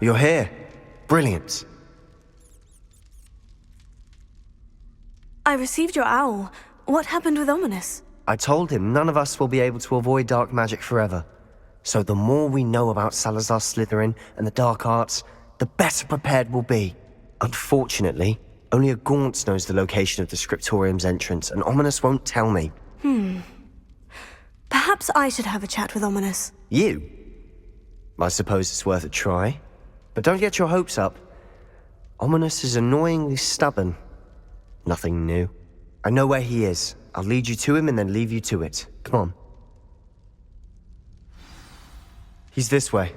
You're here. Brilliant. I received your owl. What happened with Ominis? I told him none of us will be able to avoid dark magic forever. So the more we know about Salazar Slytherin and the dark arts, the better prepared we'll be. Unfortunately, only a Gaunt knows the location of the Scriptorium's entrance, and Ominis won't tell me. Perhaps I should have a chat with Ominis. You? I suppose it's worth a try. But don't get your hopes up. Ominis is annoyingly stubborn. Nothing new. I know where he is. I'll lead you to him and then leave you to it. Come on. He's this way.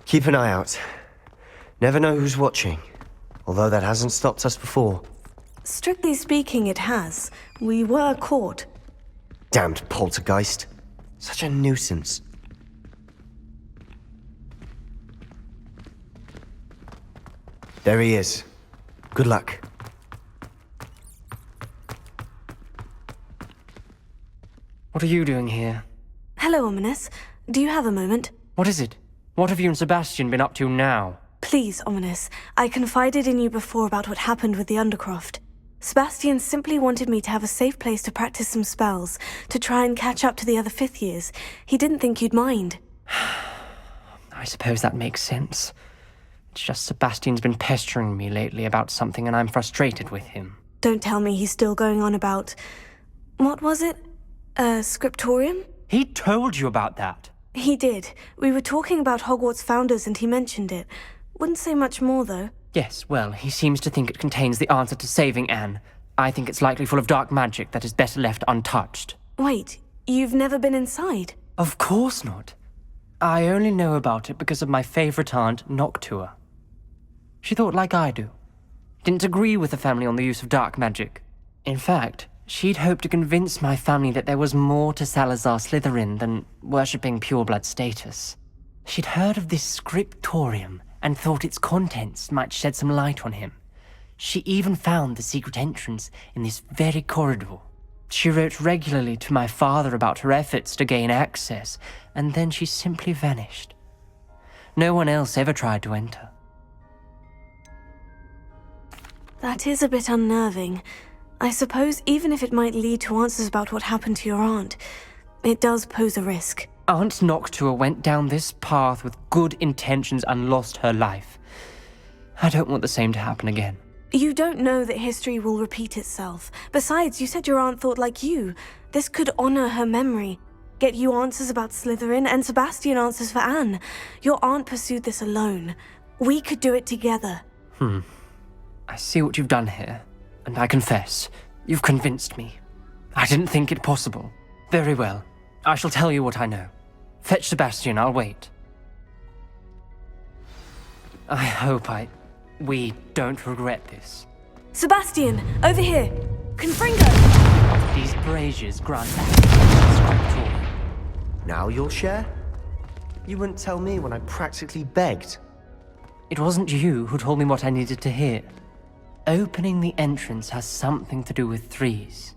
Keep an eye out. Never know who's watching. Although that hasn't stopped us before. Strictly speaking, it has. We were caught. Damned poltergeist. Such a nuisance. There he is. Good luck. What are you doing here? Hello, Ominis. Do you have a moment? What is it? What have you and Sebastian been up to now? Please, Ominis. I confided in you before about what happened with the Undercroft. Sebastian simply wanted me to have a safe place to practice some spells, to try and catch up to the other fifth years. He didn't think you'd mind. I suppose that makes sense. It's just Sebastian's been pestering me lately about something and I'm frustrated with him. Don't tell me he's still going on about... What was it? Scriptorium? He told you about that? He did. We were talking about Hogwarts founders and he mentioned it. Wouldn't say much more, though. Yes, well, he seems to think it contains the answer to saving Anne. I think it's likely full of dark magic that is better left untouched. Wait, you've never been inside? Of course not. I only know about it because of my favorite aunt, Noctua. She thought like I do. Didn't agree with the family on the use of dark magic. In fact, she'd hoped to convince my family that there was more to Salazar Slytherin than worshipping pureblood status. She'd heard of this Scriptorium and thought its contents might shed some light on him. She even found the secret entrance in this very corridor. She wrote regularly to my father about her efforts to gain access, and then she simply vanished. No one else ever tried to enter. That is a bit unnerving. I suppose even if it might lead to answers about what happened to your aunt, it does pose a risk. Aunt Noctua went down this path with good intentions and lost her life. I don't want the same to happen again. You don't know that history will repeat itself. Besides, you said your aunt thought like you. This could honor her memory. Get you answers about Slytherin and Sebastian answers for Anne. Your aunt pursued this alone. We could do it together. I see what you've done here, and I confess, you've convinced me. I didn't think it possible. Very well. I shall tell you what I know. Fetch Sebastian, I'll wait. I hope we don't regret this. Sebastian, over here! Confringo! These braziers grant access to Scriptorium. Now you'll share? You wouldn't tell me when I practically begged. It wasn't you who told me what I needed to hear. Opening the entrance has something to do with threes.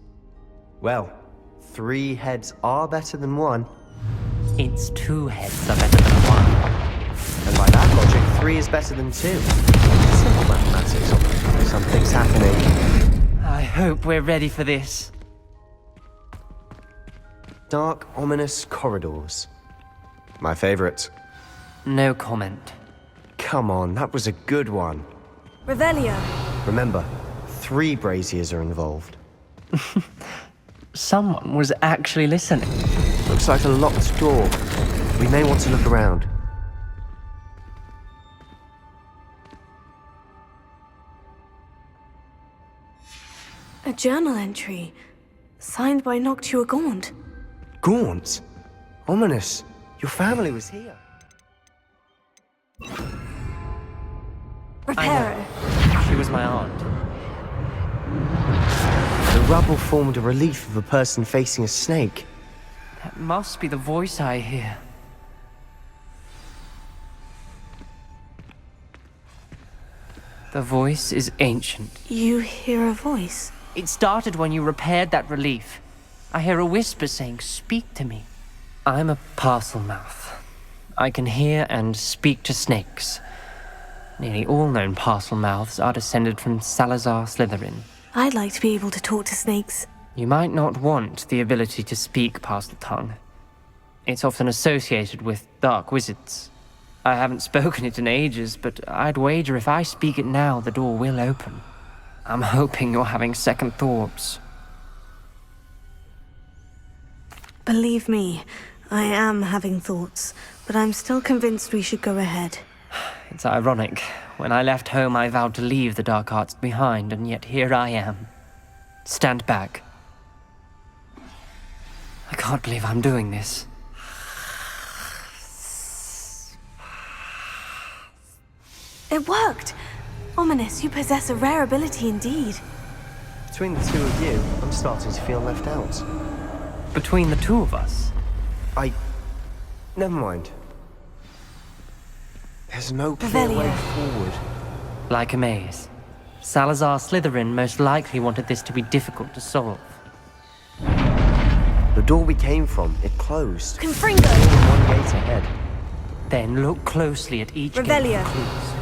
Well, 3 heads are better than 1. Its 2 heads are better than 1. And by that logic, 3 is better than 2. Simple mathematics. Something's happening. I hope we're ready for this. Dark, ominous corridors. My favorite. No comment. Come on, that was a good one. Revelio. Remember, 3 braziers are involved. Someone was actually listening. Looks like a locked door. We may want to look around. A journal entry. Signed by Noctua Gaunt. Gaunt? Ominous. Your family was here. Reparo. She was my aunt. The rubble formed a relief of a person facing a snake. That must be the voice I hear. The voice is ancient. You hear a voice? It started when you repaired that relief. I hear a whisper saying, "Speak to me." I'm a parcel mouth. I can hear and speak to snakes. Nearly all known parcel mouths are descended from Salazar Slytherin. I'd like to be able to talk to snakes. You might not want the ability to speak parcel tongue. It's often associated with dark wizards. I haven't spoken it in ages, but I'd wager if I speak it now, the door will open. I'm hoping you're having second thoughts. Believe me, I am having thoughts, but I'm still convinced we should go ahead. It's ironic. When I left home, I vowed to leave the dark arts behind, and yet here I am. Stand back. I can't believe I'm doing this. It worked! Ominis, you possess a rare ability indeed. Between the two of you, I'm starting to feel left out. Between the two of us? Never mind. There's no clear way forward. Like a maze. Salazar Slytherin most likely wanted this to be difficult to solve. The door we came from, it closed. Confringo! One gate ahead. Then look closely at each Revelio. gate for clues.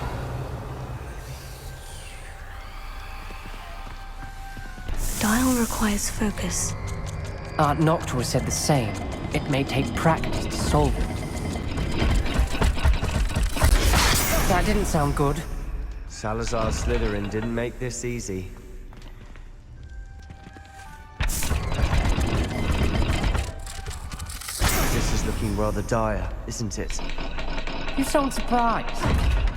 Dial requires focus. Aunt Noctua said the same. It may take practice to solve it. That didn't sound good. Salazar Slytherin didn't make this easy. This is looking rather dire, isn't it? You sound surprised.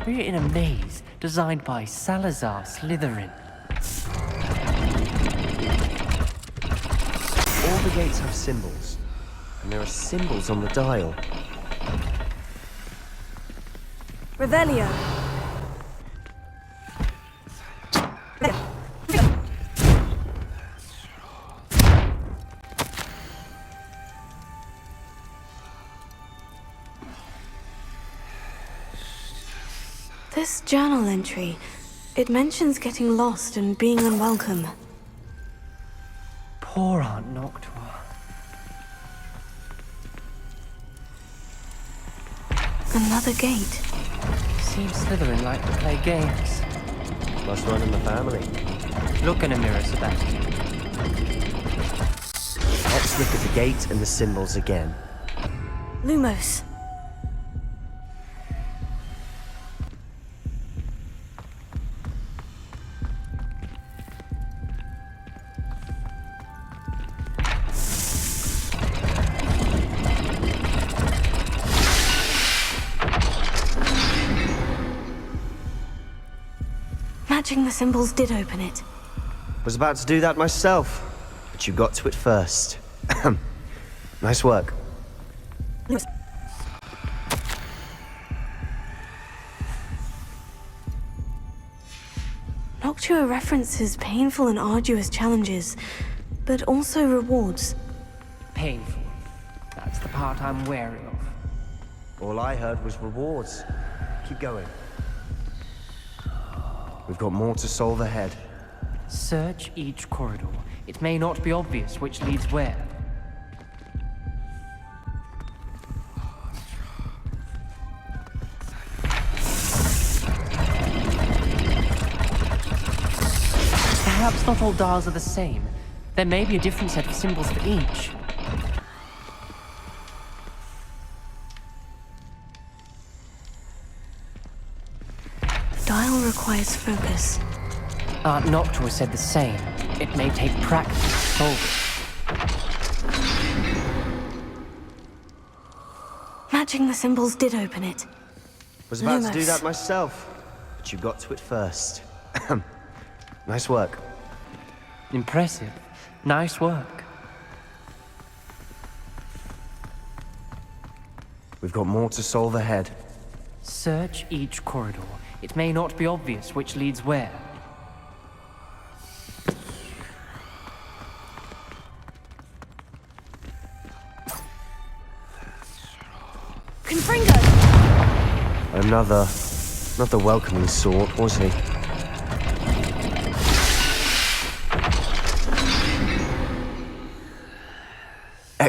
We're in a maze designed by Salazar Slytherin. All the gates have symbols, and there are symbols on the dial. Revelio. This journal entry, it mentions getting lost and being unwelcome. Poor Aunt Noctua. Another gate. Seems Slytherin like to play games. Must run in the family. Look in a mirror, Sebastian. Let's look at the gate and the symbols again. Lumos. Matching the symbols did open it. Was about to do that myself, but you got to it first. Nice work. Noctua references painful and arduous challenges, but also rewards. Painful. That's the part I'm wary of. All I heard was rewards. Keep going. We've got more to solve ahead. Search each corridor. It may not be obvious which leads where. Perhaps not all dials are the same. There may be a different set of symbols for each. Dial requires focus. Aunt Noctua said the same. It may take practice to solve it. Matching the symbols did open it. Was about to do Lumos. that myself, but you got to it first. Nice work. Impressive. Nice work. We've got more to solve ahead. Search each corridor. It may not be obvious which leads where. Confringo! Not the welcoming sort, was he?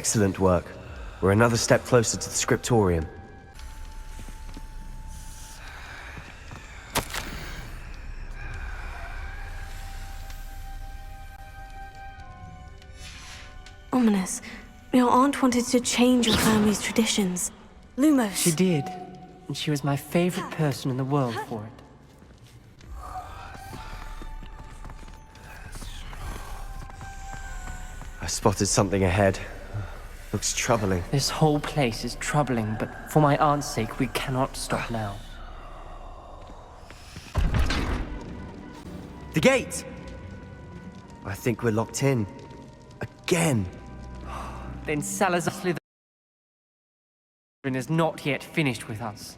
Excellent work. We're another step closer to the Scriptorium. Ominis, your aunt wanted to change your family's traditions. Lumos. She did, and she was my favorite person in the world for it. I spotted something ahead. Looks troubling. This whole place is troubling, but for my aunt's sake, we cannot stop now. The gate! I think we're locked in. Again. Then Salazar Slytherin is not yet finished with us.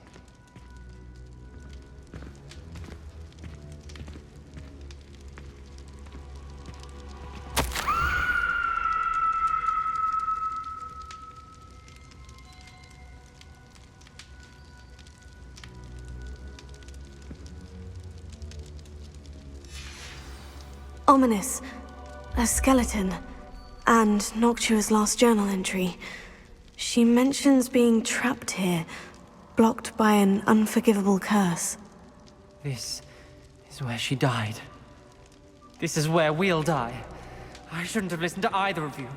Ominis, a skeleton, and Noctua's last journal entry. She mentions being trapped here, blocked by an unforgivable curse. This is where she died. This is where we'll die. I shouldn't have listened to either of you.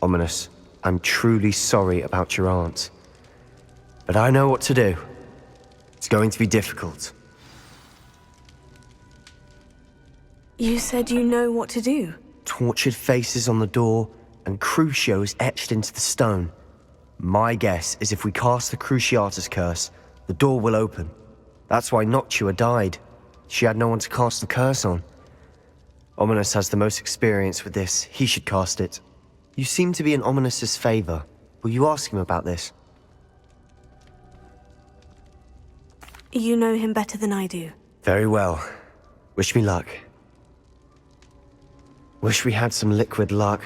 Ominis, I'm truly sorry about your aunt. But I know what to do. It's going to be difficult. You said you know what to do. Tortured faces on the door, and Crucio is etched into the stone. My guess is if we cast the Cruciatus curse, the door will open. That's why Noctua died. She had no one to cast the curse on. Ominis has the most experience with this. He should cast it. You seem to be in Ominis's favor. Will you ask him about this? You know him better than I do. Very well. Wish me luck. Wish we had some liquid luck.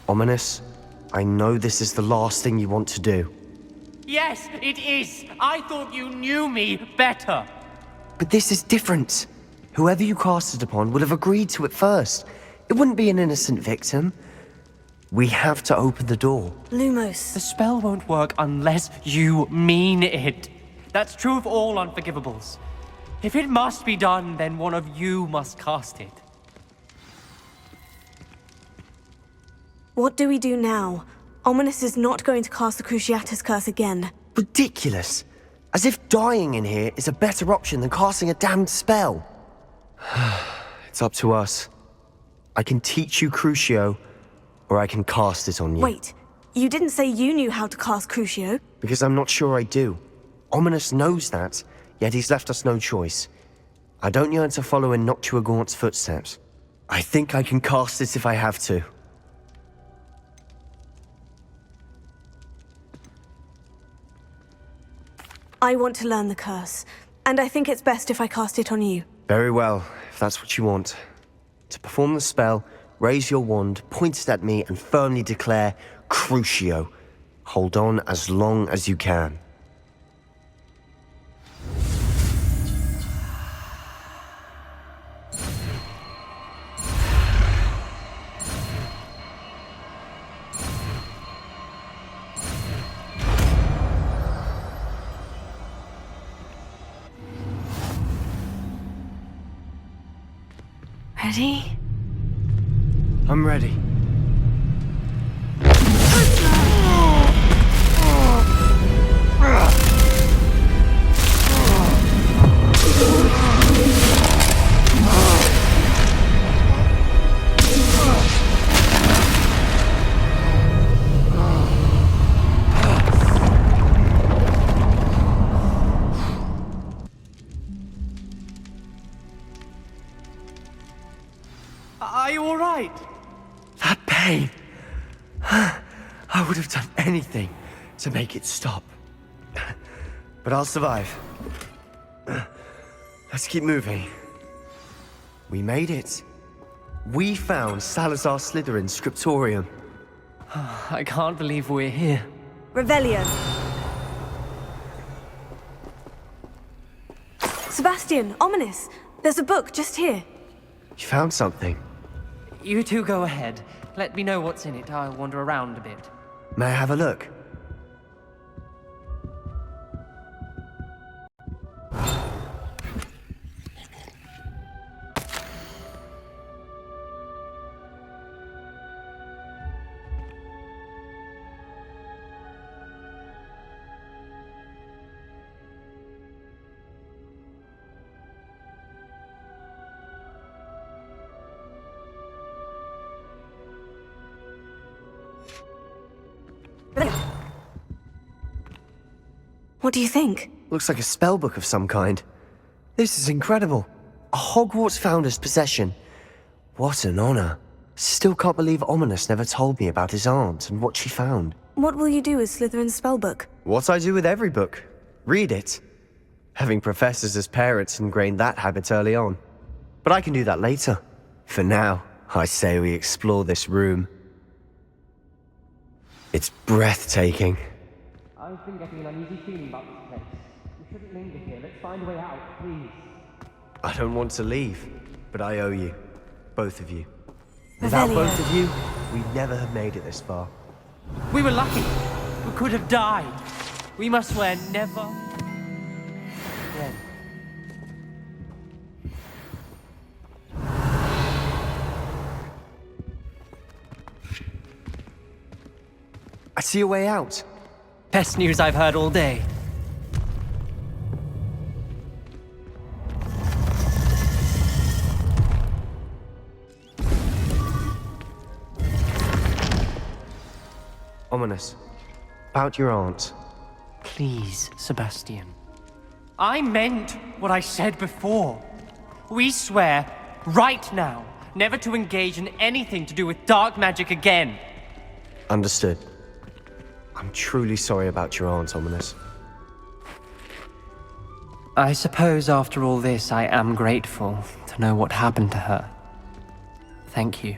Ominis, I know this is the last thing you want to do. Yes, it is. I thought you knew me better. But this is different. Whoever you cast it upon would have agreed to it first. It wouldn't be an innocent victim. We have to open the door. Lumos. The spell won't work unless you mean it. That's true of all unforgivables. If it must be done, then one of you must cast it. What do we do now? Ominis is not going to cast the Cruciatus curse again. Ridiculous. As if dying in here is a better option than casting a damned spell. It's up to us. I can teach you Crucio, or I can cast it on you. Wait, you didn't say you knew how to cast Crucio? Because I'm not sure I do. Ominis knows that, yet he's left us no choice. I don't yearn to follow in Noctua Gaunt's footsteps. I think I can cast it if I have to. I want to learn the curse, and I think it's best if I cast it on you. Very well, if that's what you want. To perform the spell, raise your wand, point it at me, and firmly declare, Crucio. Hold on as long as you can. Ready? I'm ready. Are you all right? That pain. I would have done anything to make it stop. But I'll survive. Let's keep moving. We made it. We found Salazar Slytherin's Scriptorium. I can't believe we're here. Revelio. Sebastian, Ominis, there's a book just here. You found something. You two go ahead. Let me know what's in it. I'll wander around a bit. May I have a look? What do you think? Looks like a spellbook of some kind. This is incredible. A Hogwarts founder's possession. What an honor. Still can't believe Ominis never told me about his aunt and what she found. What will you do with Slytherin's spellbook? What I do with every book. Read it. Having professors as parents ingrained that habit early on. But I can do that later. For now, I say we explore this room. It's breathtaking. I've been getting an uneasy feeling about this place. We shouldn't linger here. Let's find a way out, please. I don't want to leave, but I owe you. Both of you. Without Revelio. both of you, we'd never have made it this far. We were lucky. We could have died. We must swear never again. I see a way out. Best news I've heard all day. Ominis. About your aunt. Please, Sebastian. I meant what I said before. We swear, right now, never to engage in anything to do with dark magic again. Understood. I'm truly sorry about your aunt, Ominis. I suppose after all this, I am grateful to know what happened to her. Thank you.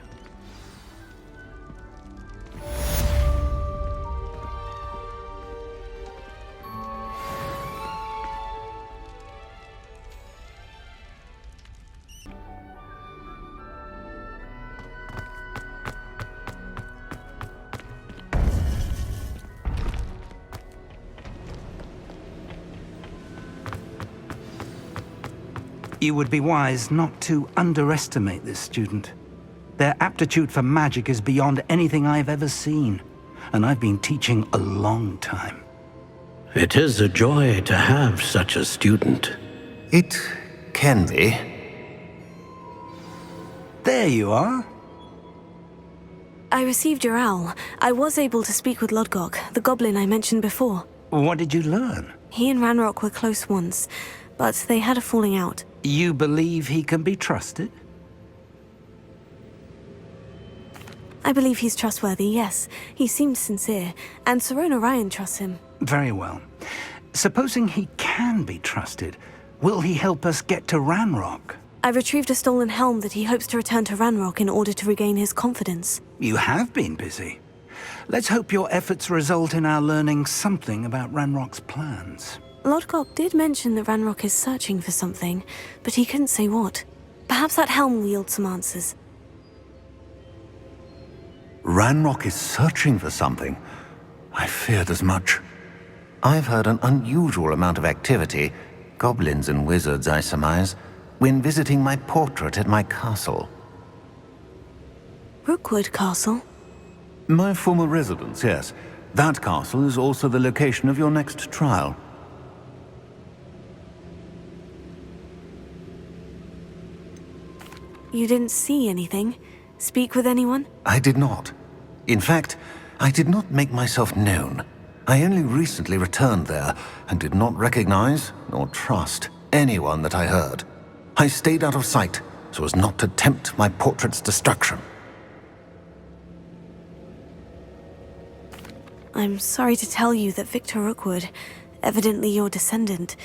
You would be wise not to underestimate this student. Their aptitude for magic is beyond anything I've ever seen, and I've been teaching a long time. It is a joy to have such a student. It can be. There you are. I received your owl. I was able to speak with Lodgok, the goblin I mentioned before. What did you learn? He and Ranrock were close once, but they had a falling out. You believe he can be trusted? I believe he's trustworthy, yes. He seemed sincere, and Sirona Ryan trusts him. Very well. Supposing he can be trusted, will he help us get to Ranrock? I retrieved a stolen helm that he hopes to return to Ranrock in order to regain his confidence. You have been busy. Let's hope your efforts result in our learning something about Ranrock's plans. Lodgok did mention that Ranrock is searching for something, but he couldn't say what. Perhaps that helm will yield some answers. Ranrock is searching for something. I feared as much. I've heard an unusual amount of activity, goblins and wizards, I surmise, when visiting my portrait at my castle. Rookwood Castle? My former residence, yes. That castle is also the location of your next trial. You didn't see anything? Speak with anyone? I did not. In fact, I did not make myself known. I only recently returned there and did not recognize nor trust anyone that I heard. I stayed out of sight so as not to tempt my portrait's destruction. I'm sorry to tell you that Victor Rookwood, evidently your descendant,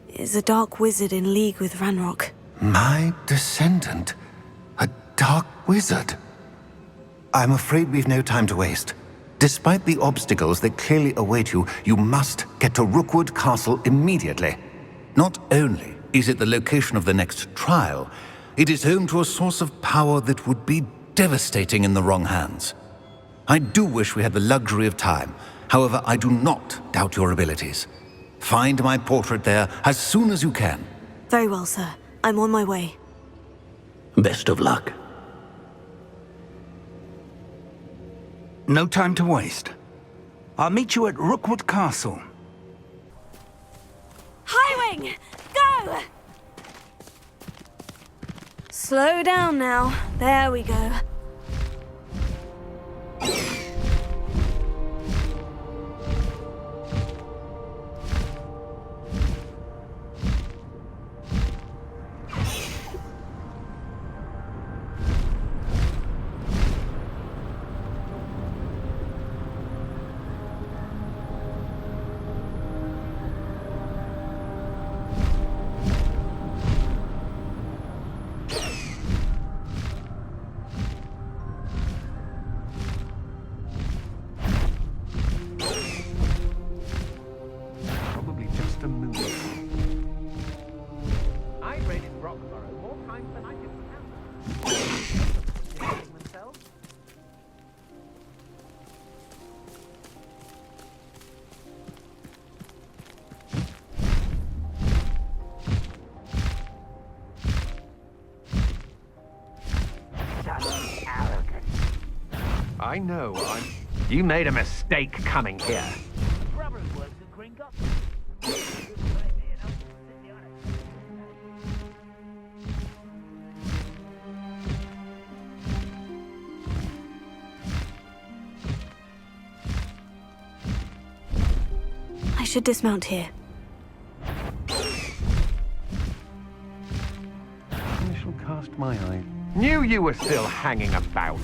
is a dark wizard in league with Ranrock. My descendant? A dark wizard? I'm afraid we've no time to waste. Despite the obstacles that clearly await you, you must get to Rookwood Castle immediately. Not only is it the location of the next trial, it is home to a source of power that would be devastating in the wrong hands. I do wish we had the luxury of time. However, I do not doubt your abilities. Find my portrait there as soon as you can. Very well, sir. I'm on my way. Best of luck. No time to waste. I'll meet you at Rookwood Castle. Highwing! Go! Slow down now. There we go. Probably just a movie. I raided Rockborough more times than I can count. Themselves. I know, You made a mistake coming here. I should dismount here. I shall cast my eye. Knew you were still hanging about.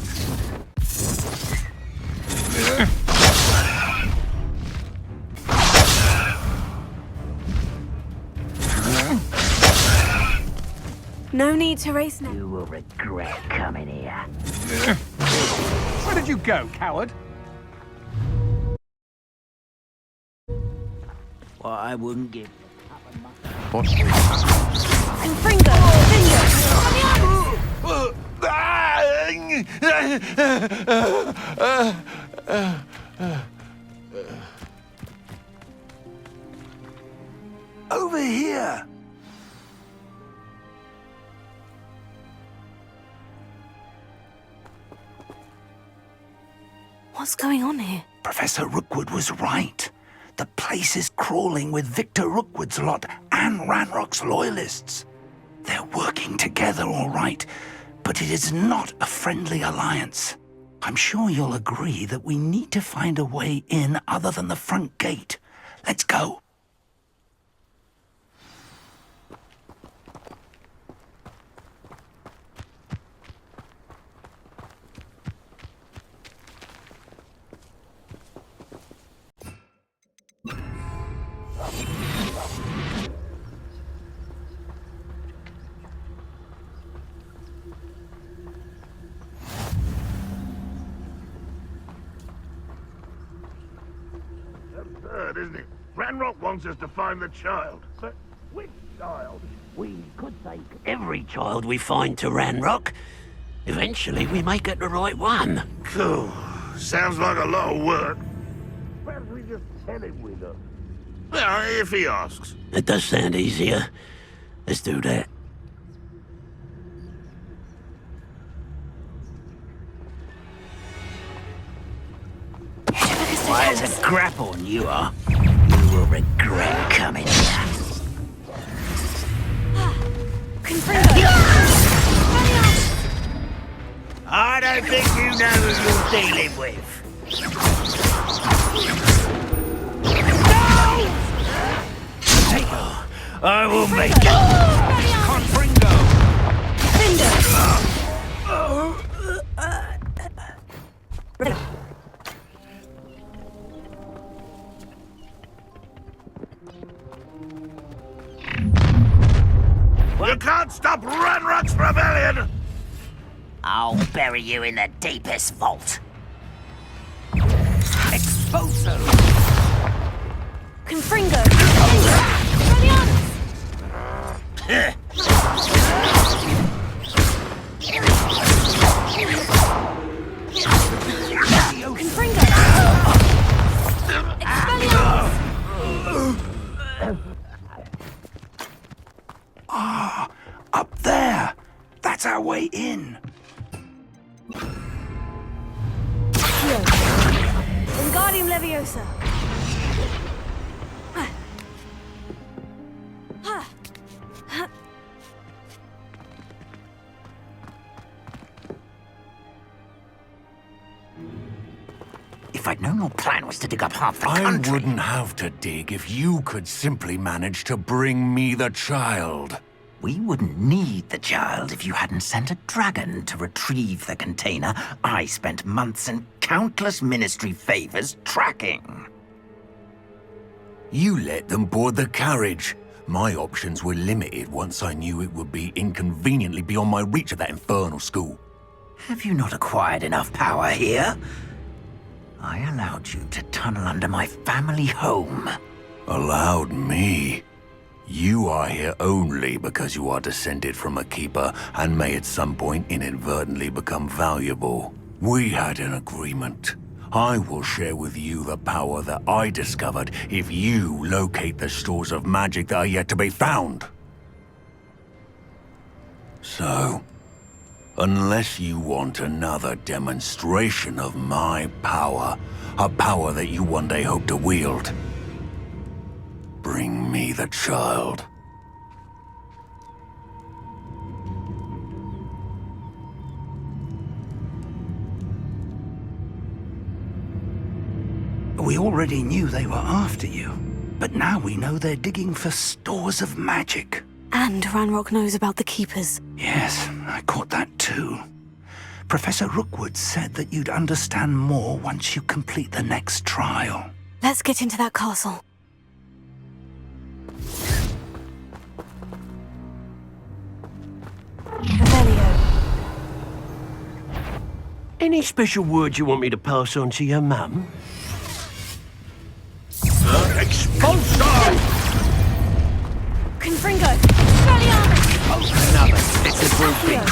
No need to race now. You will regret coming here. Where did you go, coward? Well, I wouldn't give. Confringo! Over here! What's going on here? Professor Rookwood was right. The place is crawling with Victor Rookwood's lot and Ranrock's loyalists. They're working together, all right, but it is not a friendly alliance. I'm sure you'll agree that we need to find a way in other than the front gate. Let's go. Absurd, isn't it? Ranrock wants us to find the child. But which child? We could take every child we find to Ranrock. Eventually, we may get the right one. Cool. Sounds like a lot of work. Perhaps we just tell him we know. Yeah, if he asks. It does sound easier. Let's do that. Why, there's a grapple on you are. You will regret coming here. I don't think you know who you're dealing with. No! I will make it. Confringo! You can't stop Ranrock's rebellion! I'll bury you in the deepest vault. Exposo! Confringo! Ready on! Up there. That's our way in. Wingardium Leviosa. If I'd known your plan was to dig up half the I country... wouldn't have to dig if you could simply manage to bring me the child. We wouldn't need the child if you hadn't sent a dragon to retrieve the container I spent months and countless ministry favors tracking. You let them board the carriage. My options were limited once I knew it would be inconveniently beyond my reach at that infernal school. Have you not acquired enough power here? I allowed you to tunnel under my family home. Allowed me? You are here only because you are descended from a keeper and may at some point inadvertently become valuable. We had an agreement. I will share with you the power that I discovered if you locate the stores of magic that are yet to be found. So, unless you want another demonstration of my power, a power that you one day hope to wield, bring me the child. We already knew they were after you, but now we know they're digging for stores of magic. And Ranrock knows about the Keepers. Yes, I caught that too. Professor Rookwood said that you'd understand more once you complete the next trial. Let's get into that castle. Revelio. Any special words you want me to pass on to your mum? Expulso! Confringo. Expelliarmus. Another. It's a grouping.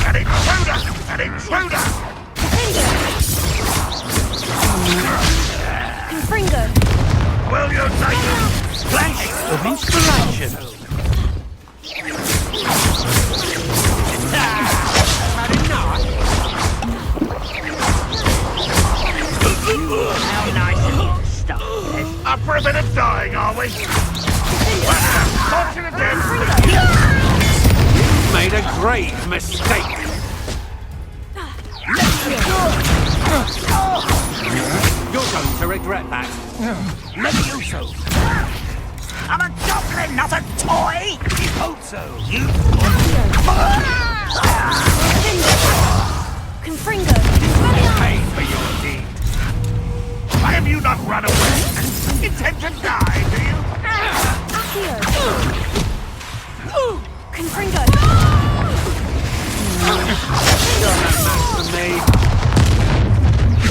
An intruder! An intruder! Confringo. Will you take it? Flash of inspiration. How nice of you to stop this. Up for a bit of dying, are we? Fortune again! You made a grave mistake. You're going to regret that. Levioso. I'm a goblin, not a toy! You hope so. You... Confringo. Pay for your deed. Why have you not run away? Intend to die, do you? Accio. Confringo. You're no match for me.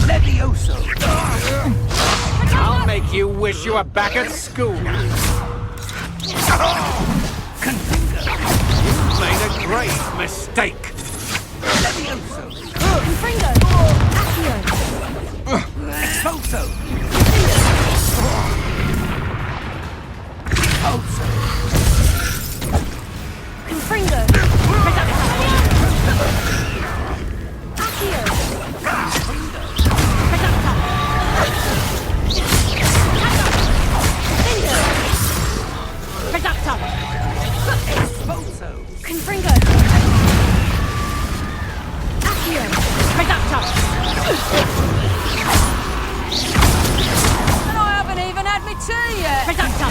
Levioso. I'll make you wish you were back at school. Confringo. You made a grave mistake. Levioso. Confringo. Accio. Expulso. Confringo. Accio. Confringo. Accio. And I haven't even had my tea yet. Confringo.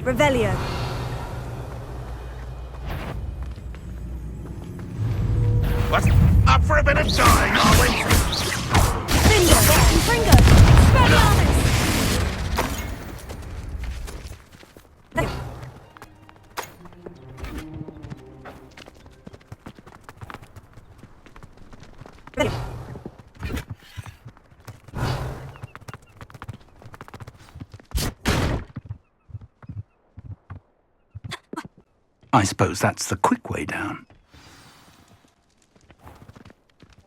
Revelio. What? Up for a bit of dying, are we? Confringo. Confringo. Expelliarmus. I suppose that's the quick way down.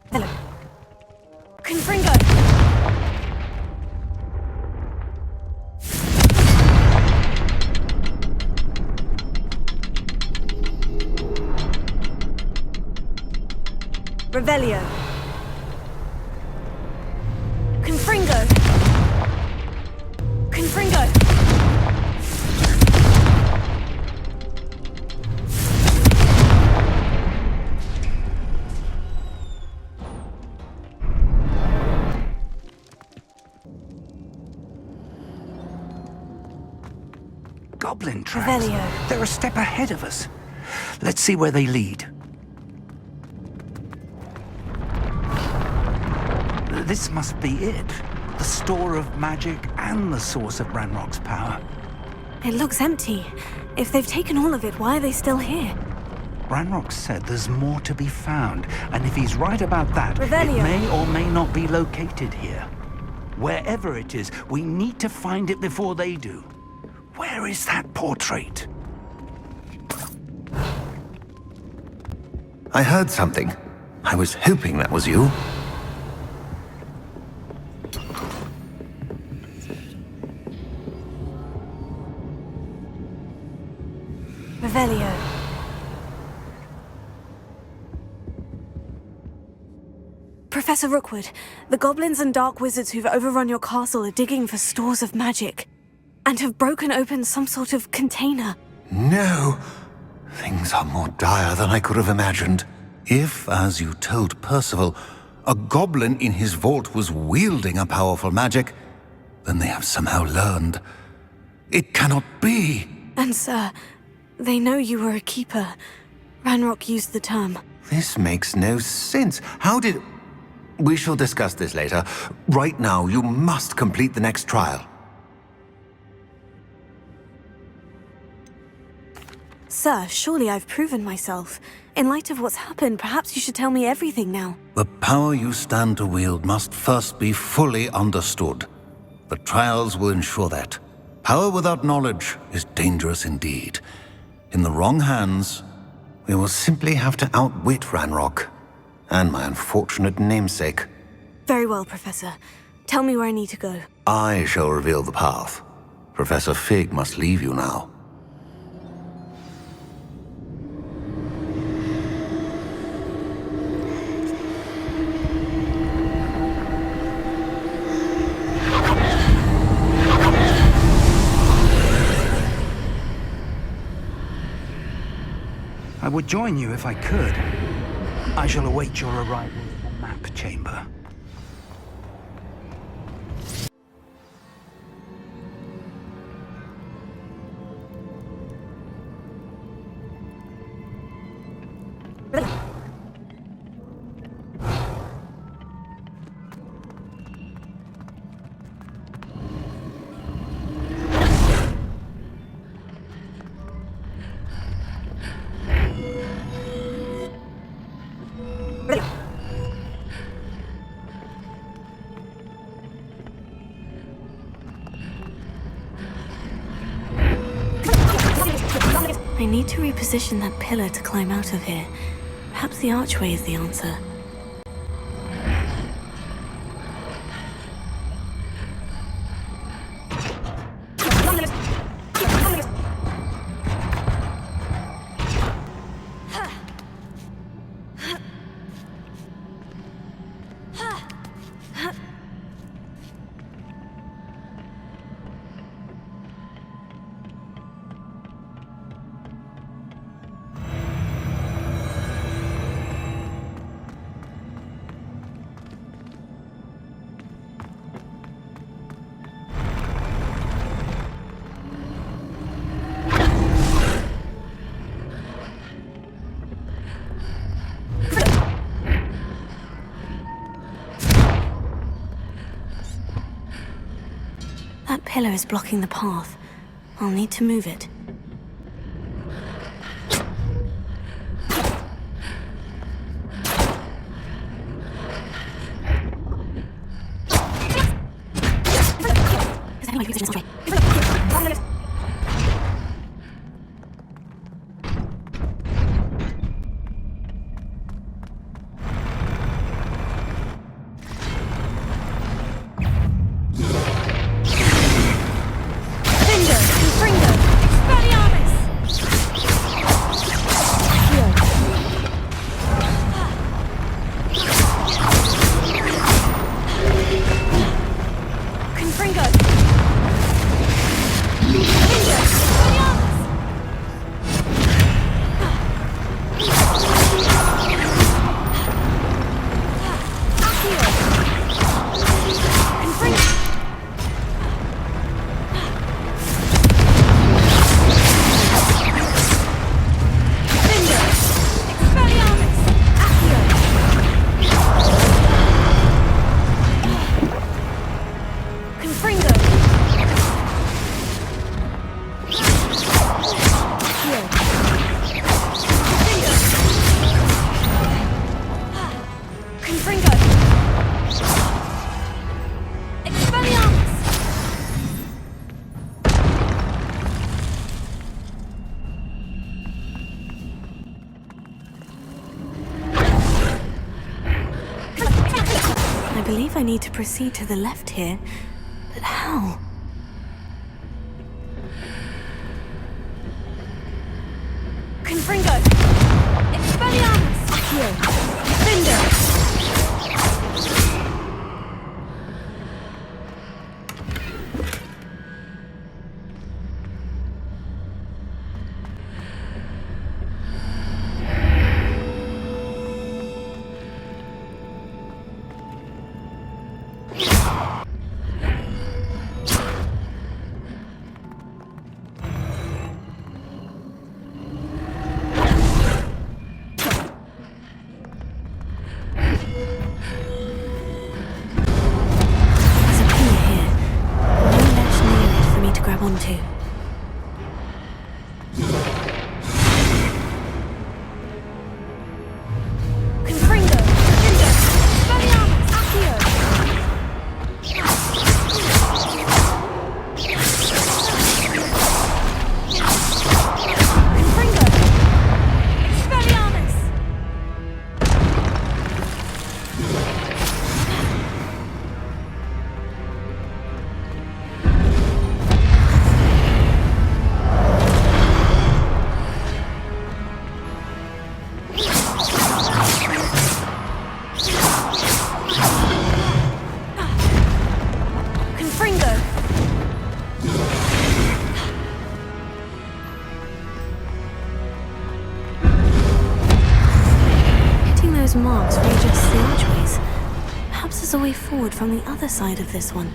Hello. Confringo! Revelio. Confringo. Confringo. Goblin tracks. Revelio. They're a step ahead of us. Let's see where they lead. This must be it. The store of magic and the source of Ranrock's power. It looks empty. If they've taken all of it, why are they still here? Ranrock said there's more to be found, and if he's right about that, Revelio. it may or may not be located here. Wherever it is, we need to find it before they do. Where is that portrait? I heard something. I was hoping that was you. Revelio. Professor Rookwood, the goblins and dark wizards who've overrun your castle are digging for stores of magic, and have broken open some sort of container. No! Things are more dire than I could have imagined. If, as you told Percival, a goblin in his vault was wielding a powerful magic, then they have somehow learned. It cannot be! And sir, they know you were a keeper. Ranrock used the term. This makes no sense. How did... We shall discuss this later. Right now, you must complete the next trial. Sir, surely I've proven myself. In light of what's happened, perhaps you should tell me everything now. The power you stand to wield must first be fully understood. The trials will ensure that. Power without knowledge is dangerous indeed. In the wrong hands, we will simply have to outwit Ranrock and my unfortunate namesake. Very well, Professor. Tell me where I need to go. I shall reveal the path. Professor Fig must leave you now. I would join you if I could. I shall await your arrival in the map chamber. I need to reposition that pillar to climb out of here. Perhaps the archway is the answer. That pillar is blocking the path. I'll need to move it. believe I need to proceed to the left here, but how? Confringo! Expelliarmus! Accio! Defender! Marks readjust the archways. Perhaps there's a way forward from the other side of this one.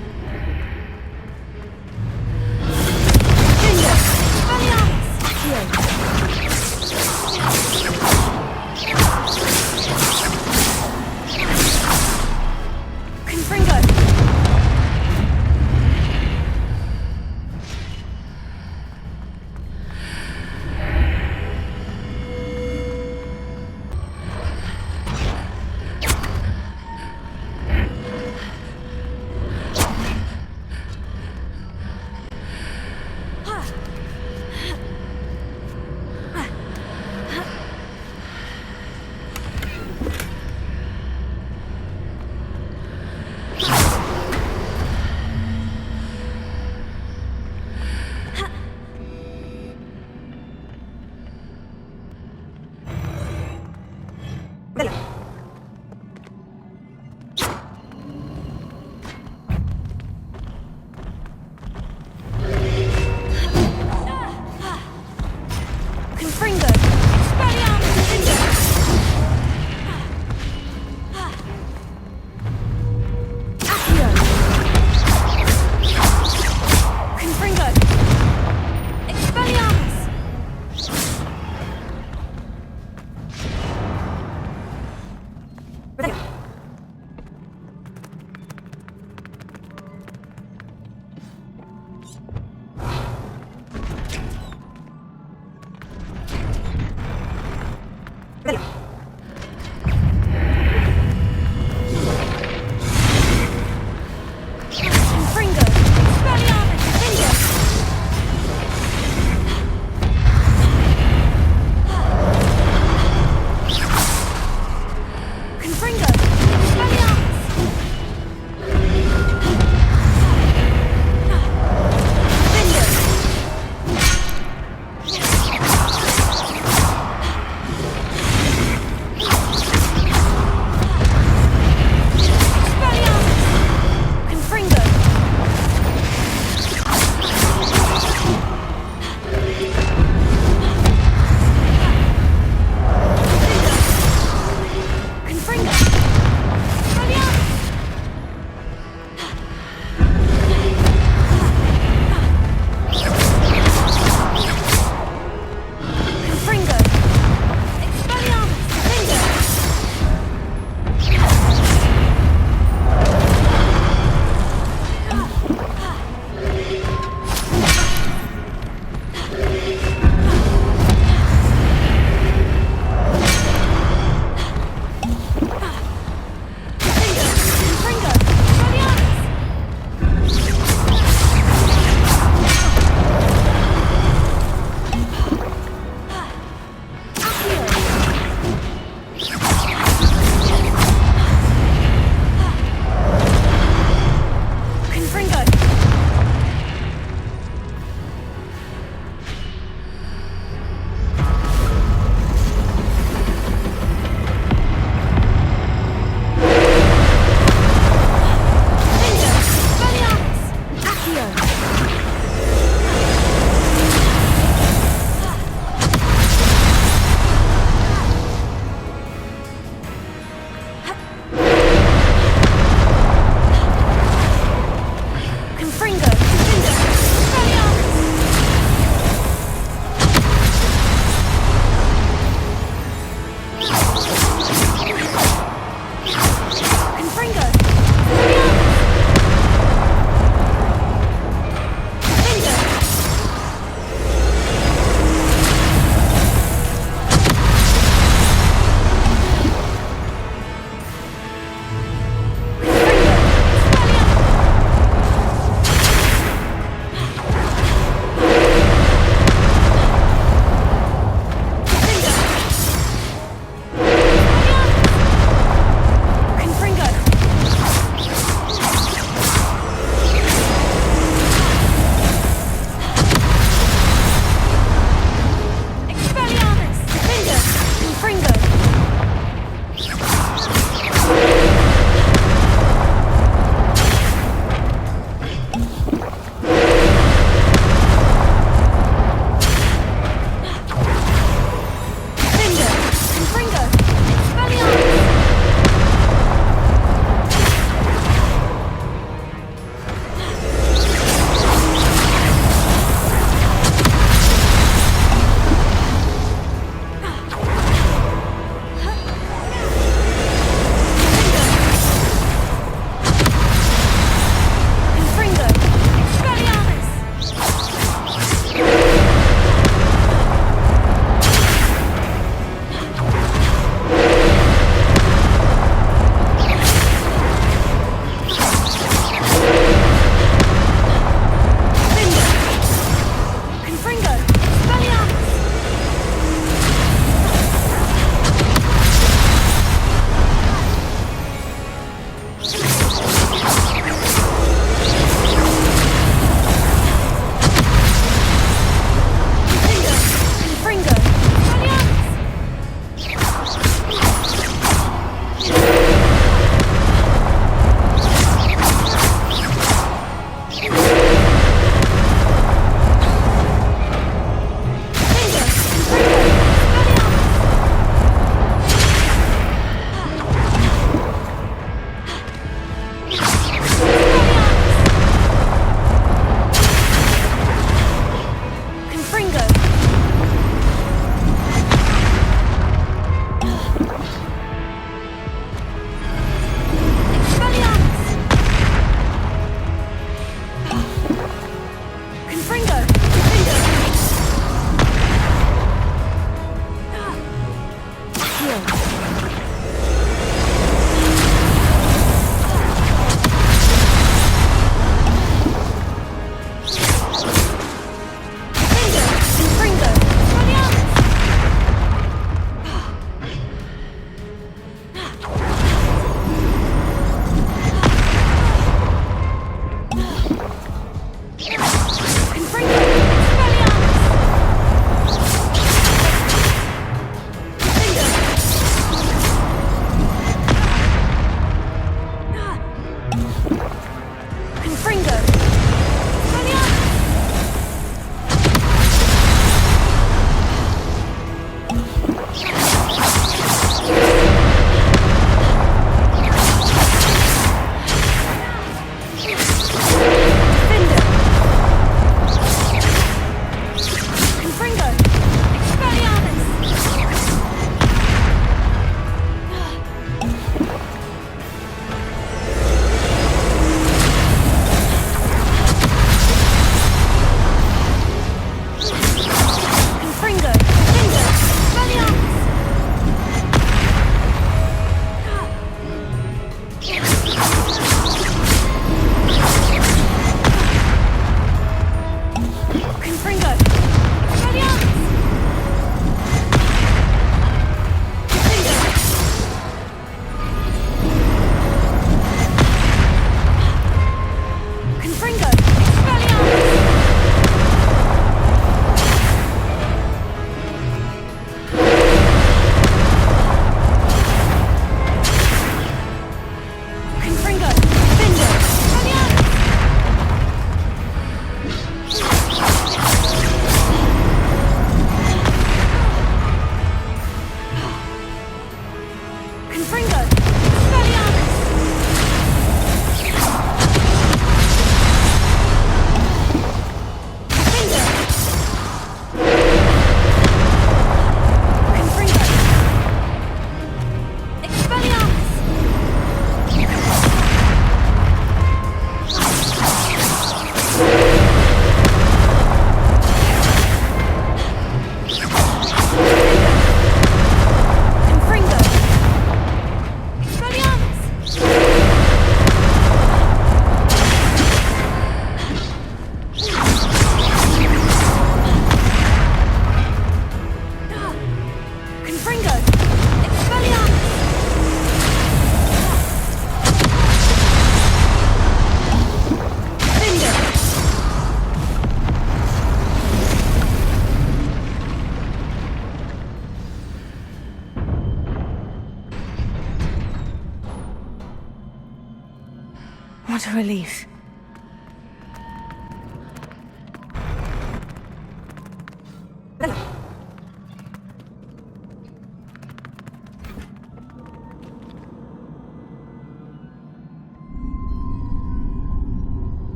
What a relief.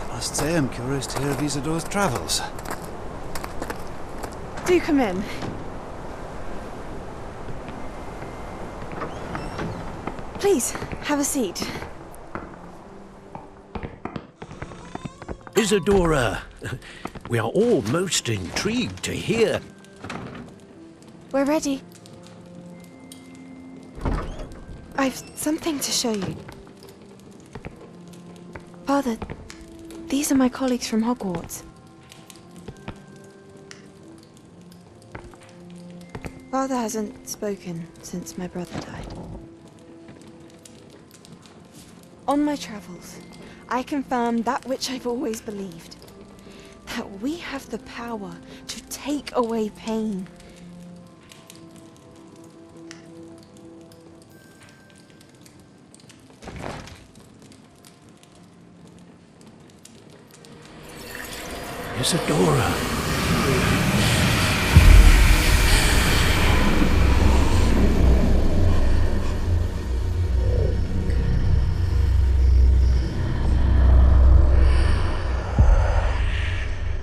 I must say I'm curious to hear of Isidore's travels. Do come in. Please, have a seat. Isadora, we are all most intrigued to hear. We're ready. I've something to show you. Father, these are my colleagues from Hogwarts. Father hasn't spoken since my brother died. On my travels, I confirmed that which I've always believed. That we have the power to take away pain. Isadora.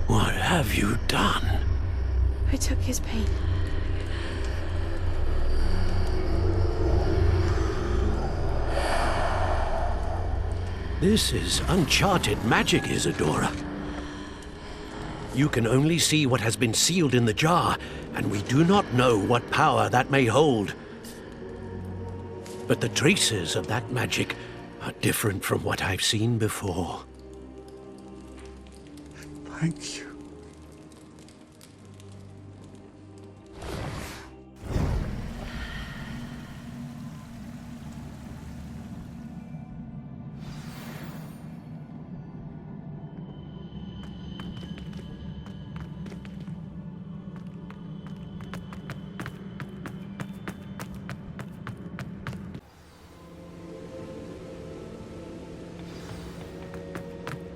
What have you done? I took his pain. This is uncharted magic, Isadora. You can only see what has been sealed in the jar, and we do not know what power that may hold. But the traces of that magic are different from what I've seen before. Thank you.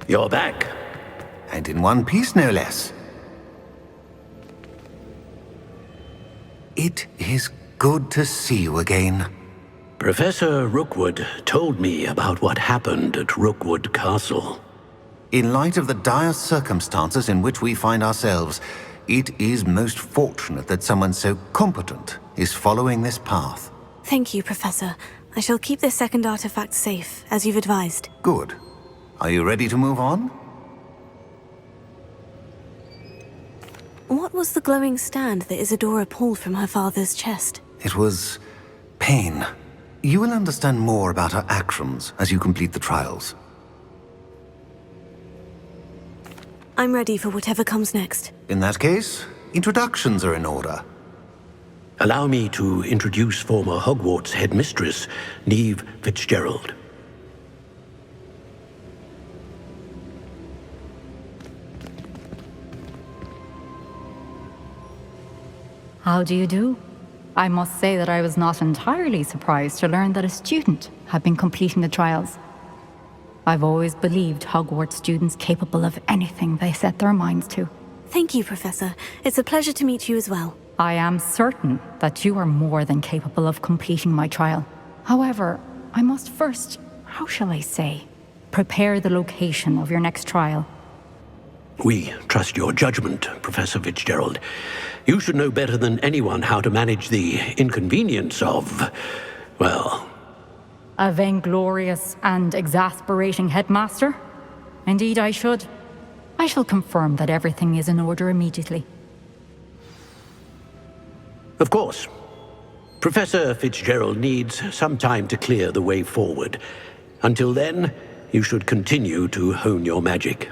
You're back. And in one piece, no less. It is good to see you again. Professor Rookwood told me about what happened at Rookwood Castle. In light of the dire circumstances in which we find ourselves, it is most fortunate that someone so competent is following this path. Thank you, Professor. I shall keep this second artifact safe, as you've advised. Good. Are you ready to move on? What was the glowing stand that Isadora pulled from her father's chest? It was pain. You will understand more about her actions as you complete the trials. I'm ready for whatever comes next. In that case, introductions are in order. Allow me to introduce former Hogwarts headmistress, Neve Fitzgerald. How do you do? I must say that I was not entirely surprised to learn that a student had been completing the trials. I've always believed Hogwarts students capable of anything they set their minds to. Thank you, Professor. It's a pleasure to meet you as well. I am certain that you are more than capable of completing my trial. However, I must first, how shall I say, prepare the location of your next trial. We trust your judgment, Professor Fitzgerald. You should know better than anyone how to manage the inconvenience of, well... A vainglorious and exasperating headmaster? Indeed I should. I shall confirm that everything is in order immediately. Of course. Professor Fitzgerald needs some time to clear the way forward. Until then, you should continue to hone your magic.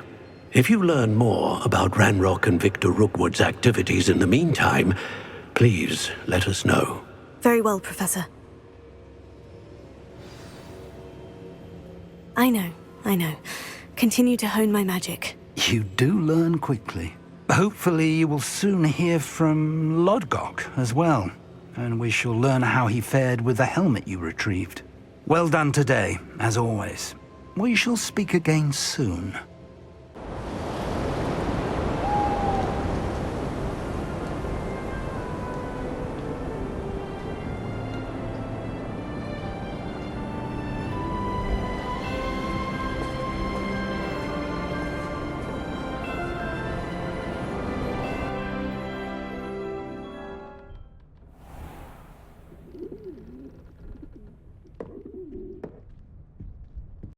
If you learn more about Ranrock and Victor Rookwood's activities in the meantime, please let us know. Very well, Professor. I know. Continue to hone my magic. You do learn quickly. Hopefully you will soon hear from Lodgok as well, and we shall learn how he fared with the helmet you retrieved. Well done today, as always. We shall speak again soon.